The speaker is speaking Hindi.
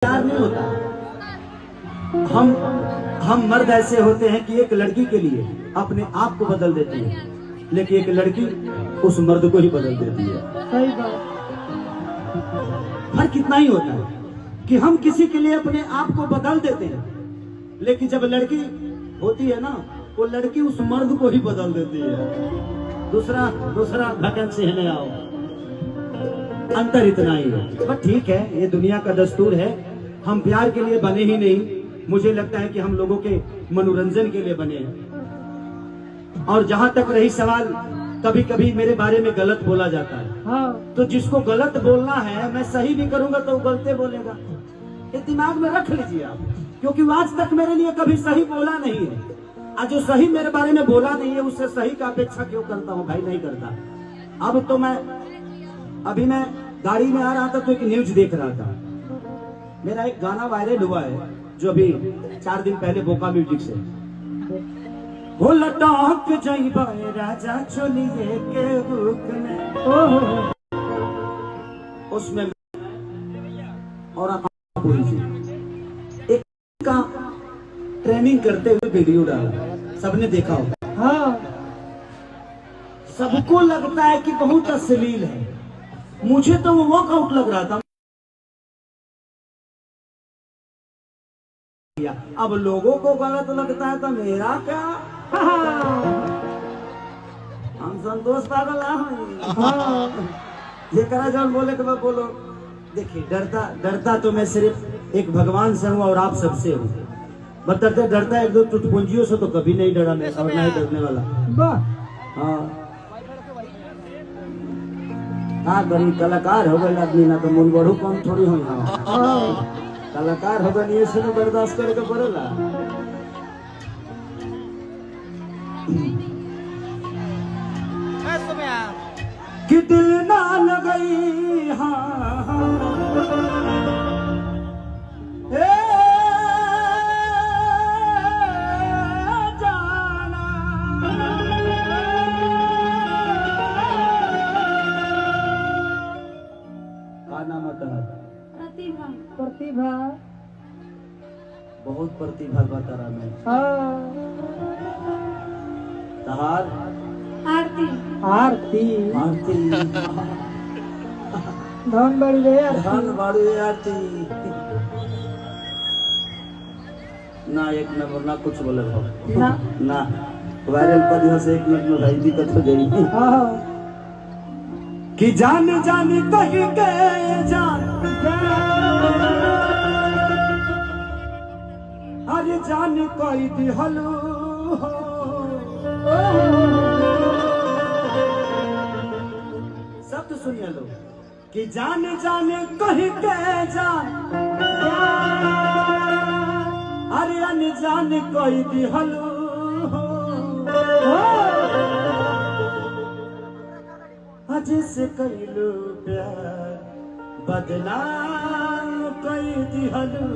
प्यार नहीं होता। हम मर्द ऐसे होते हैं कि एक लड़की के लिए अपने आप को बदल देते हैं, लेकिन एक लड़की उस मर्द को ही बदल देती है। सही बात। फर्क कितना ही होता है कि हम किसी के लिए अपने आप को बदल देते हैं, लेकिन जब लड़की होती है ना, वो लड़की उस मर्द को ही बदल देती है। दूसरा वैकेंसी है, आओ। अंतर इतना ही है। पर ठीक है, ये दुनिया का दस्तूर है। हम प्यार के लिए बने ही नहीं, मुझे लगता है कि हम लोगों के मनोरंजन के लिए बने हैं। और जहां तक रही सवाल, कभी कभी मेरे बारे में गलत बोला जाता है। हाँ। तो जिसको गलत बोलना है, मैं सही भी करूंगा तो वो गलते बोलेगा। ये दिमाग में रख लीजिए आप, क्योंकि आज तक मेरे लिए कभी सही बोला नहीं है। आज जो सही मेरे बारे में बोला नहीं है, उससे सही का अपेक्षा क्यों करता हूँ भाई? नहीं करता। अब तो अभी मैं गाड़ी में आ रहा था तो एक न्यूज देख रहा था। मेरा एक गाना वायरल हुआ है जो अभी 4 दिन पहले बोका म्यूजिक से, वो लटक जाइबा राजा चोलिए के हुक में, उसमें और पूरी जी एक का ट्रेनिंग करते हुए वीडियो डाला, सबने देखा होगा। हाँ। सबको लगता है कि बहुत अश्लील है, मुझे तो वो वर्कआउट लग रहा था। अब लोगों को गलत लगता है तो मेरा क्या? हम संतोष पागल ये करा जब बोले कि मैं बोलो। देखिए, डरता तो मैं सिर्फ एक भगवान से हूँ और आप सबसे हूँ। बता डरता एक दो चुटपुंजियों से तो कभी नहीं डरा मैं, और नहीं डरने वाला। हाँ, करी कलाकार हो गए आदमी ना, तो मुन बढ़ू कम थोड़ी हो। कलाकार हो गए, से तो बर्दाश्त करके पड़ेगा। कि दिल ना लगई, हाँ जाना का नाम है? प्रतिभा। बहुत प्रतिभा बता रहा मैं। तहार आरती। धन बड़ी रे आरती ना, एक नंबर ना कुछ बोले ना वायरल पर यहाँ से 1 मिनट में भाई दिक्कत हो गई कि जान कहीं गए जान, अरे जान कोई दिहलू सब तो सुनिए लो कि जान कहीं गए जान, अरे अनजान कोई दिहलू से कैलू प्यार बदनाम कोई दिहलू।